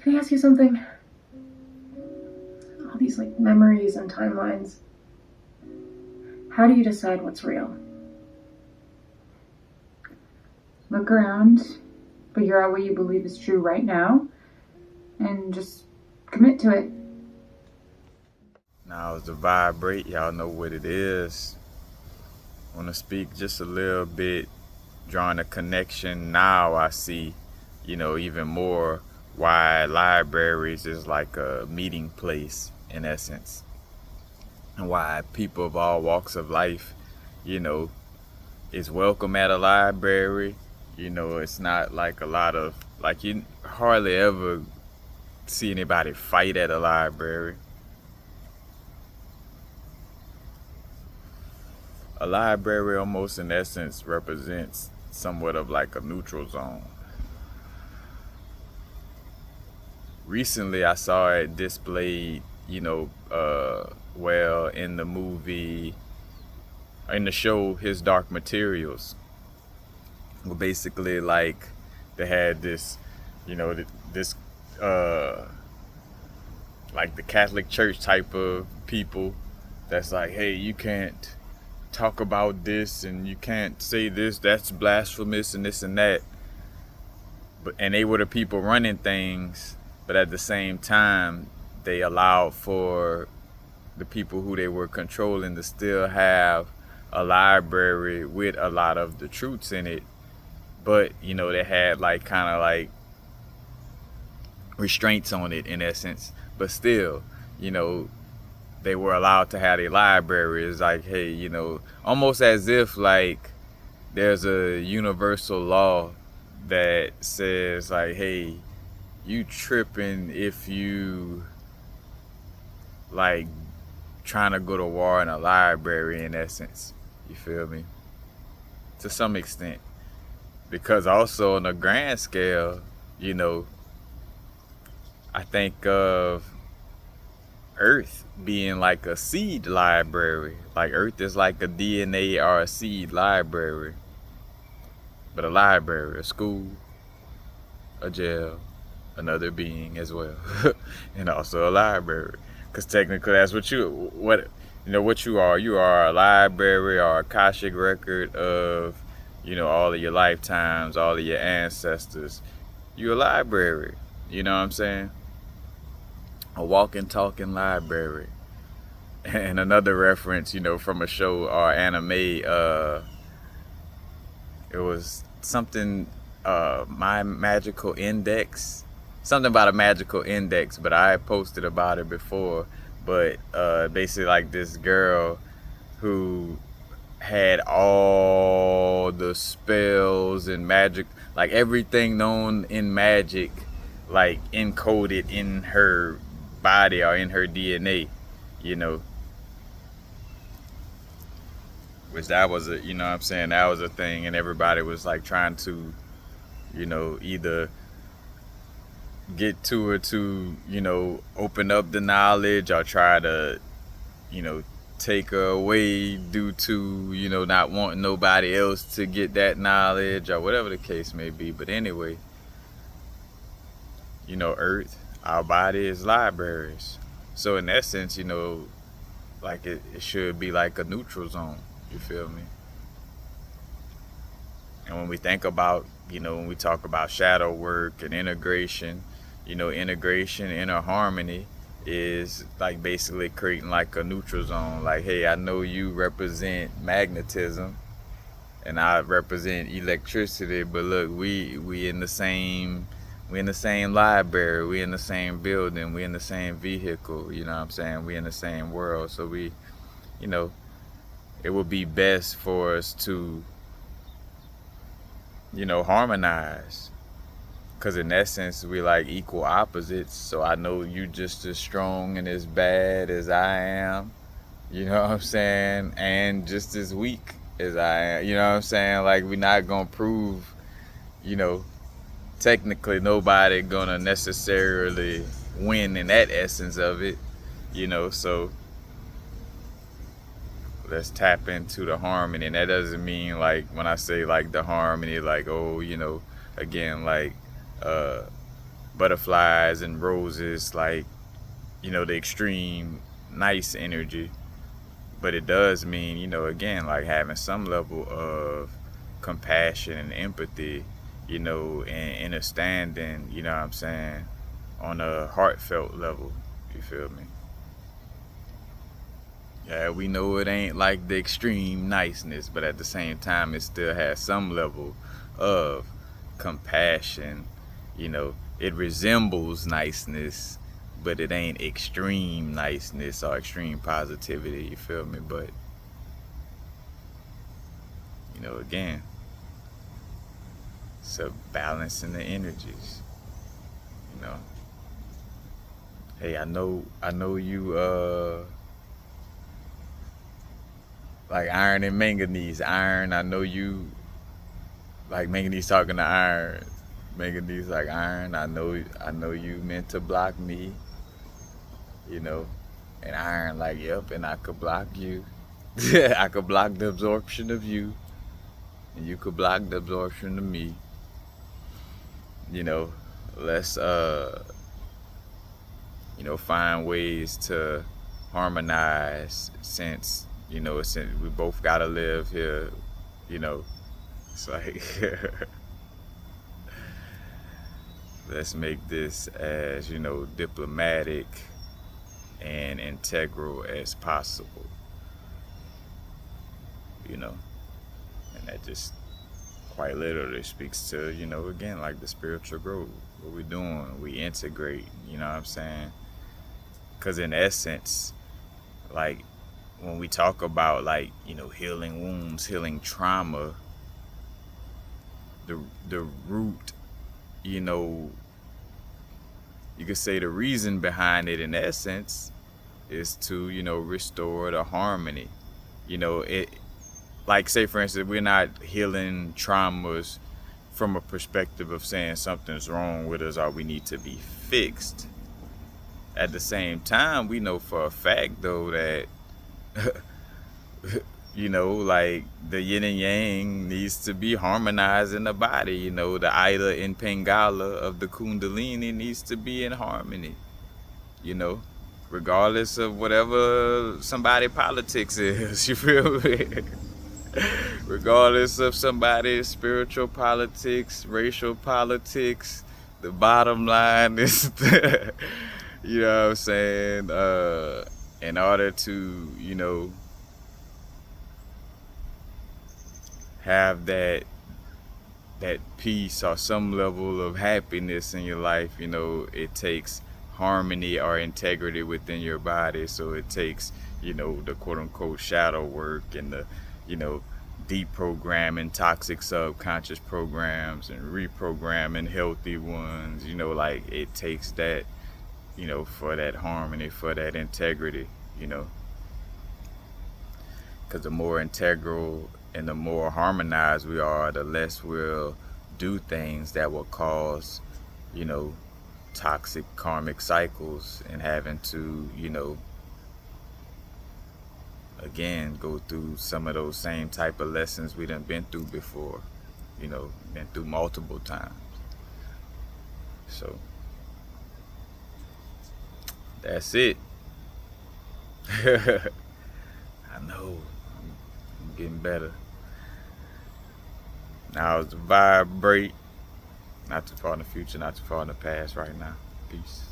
Can I ask you something? All these memories and timelines. How do you decide what's real? Look around, figure out what you believe is true right now, and just commit to it. Now, to vibrate, y'all know what it is. I want to speak just a little bit, drawing a connection. Now I see, even more why libraries is like a meeting place in essence, and why people of all walks of life, you know, is welcome at a library. It's not like a lot of, like, you hardly ever see anybody fight at a library. A library almost in essence represents somewhat of like a neutral zone. Recently I saw it displayed, well, in the movie, in the show His Dark Materials. Well, basically, like, they had this, this, like the Catholic Church type of people that's like, hey, you can't talk about this and you can't say this, that's blasphemous and this and that. And they were the people running things, but at the same time they allowed for the people who they were controlling to still have a library with a lot of the truths in it, but they had like kind of like restraints on it in essence, but still, they were allowed to have a library. It's like, hey, almost as if like there's a universal law that says like, hey, you tripping if you like trying to go to war in a library in essence. You feel me? To some extent. Because also on a grand scale, I think of Earth being like a seed library. Like Earth is like a DNA or a seed library. But a library, a school, a jail, another being as well. And also a library. Because technically that's what you are. You are a library or a Akashic record of, all of your lifetimes, all of your ancestors. You're a library. You know what I'm saying? A walking, talking library. And another reference, from a show or anime, it was something, My Magical Index. Something about a magical index, but I had posted about it before. But basically like this girl who had all the spells and magic, like everything known in magic, like encoded in her body or in her DNA, which that was a, what I'm saying, that was a thing, and everybody was like trying to, either get to her to, open up the knowledge or try to, take her away due to, not wanting nobody else to get that knowledge or whatever the case may be. But anyway, Earth, our body is libraries. So in essence, like it should be like a neutral zone. You feel me? And when we think about, when we talk about shadow work and integration, integration, inner harmony is like basically creating like a neutral zone. Like, hey, I know you represent magnetism and I represent electricity, but look, we in the same library, we in the same building, we in the same vehicle, you know what I'm saying? We in the same world. So we, it would be best for us to, harmonize. Because in essence, we like equal opposites. So I know you just as strong and as bad as I am. You know what I'm saying? And just as weak as I am. You know what I'm saying? Like, we're not going to prove, technically nobody going to necessarily win in that essence of it. So let's tap into the harmony. And that doesn't mean like, when I say like the harmony, like, oh, again, like, butterflies and roses, like, the extreme nice energy. But it does mean, again, like having some level of compassion and empathy, and understanding, what I'm saying, on a heartfelt level. You feel me? Yeah, we know it ain't like the extreme niceness, but at the same time, it still has some level of compassion. It resembles niceness, but it ain't extreme niceness or extreme positivity. You feel me? But, again, it's a balance in the energies. Hey, I know you, like iron and manganese. Iron, I know you like manganese talking to iron. Manganese like iron. I know you meant to block me. And iron like, yep, and I could block you. I could block the absorption of you, and you could block the absorption of me. Let's find ways to harmonize, since since we both gotta live here. It's like let's make this as diplomatic and integral as possible. And that just quite literally speaks to, again, like the spiritual growth. What we doing, we integrate, what I'm saying? Because in essence, like when we talk about like, healing wounds, healing trauma, the root, you could say the reason behind it in essence is to, restore the harmony. It, like, say for instance, we're not healing traumas from a perspective of saying something's wrong with us or we need to be fixed. At the same time, we know for a fact though that like the yin and yang needs to be harmonized in the body. The Ida and Pingala of the Kundalini needs to be in harmony. Regardless of whatever somebody politics is, you feel me? Regardless of somebody's spiritual politics, racial politics, the bottom line is, you know what I'm saying? In order to, have that peace or some level of happiness in your life, it takes harmony or integrity within your body. So it takes, the quote unquote shadow work and the, deprogramming toxic subconscious programs and reprogramming healthy ones. Like it takes that, for that harmony, for that integrity, because the more integral and the more harmonized we are, the less we'll do things that will cause, toxic karmic cycles and having to, again, go through some of those same type of lessons we done been through before, been through multiple times. So that's it. I know I'm getting better. Now it's vibrate. Not too far in the future, not too far in the past right now. Peace.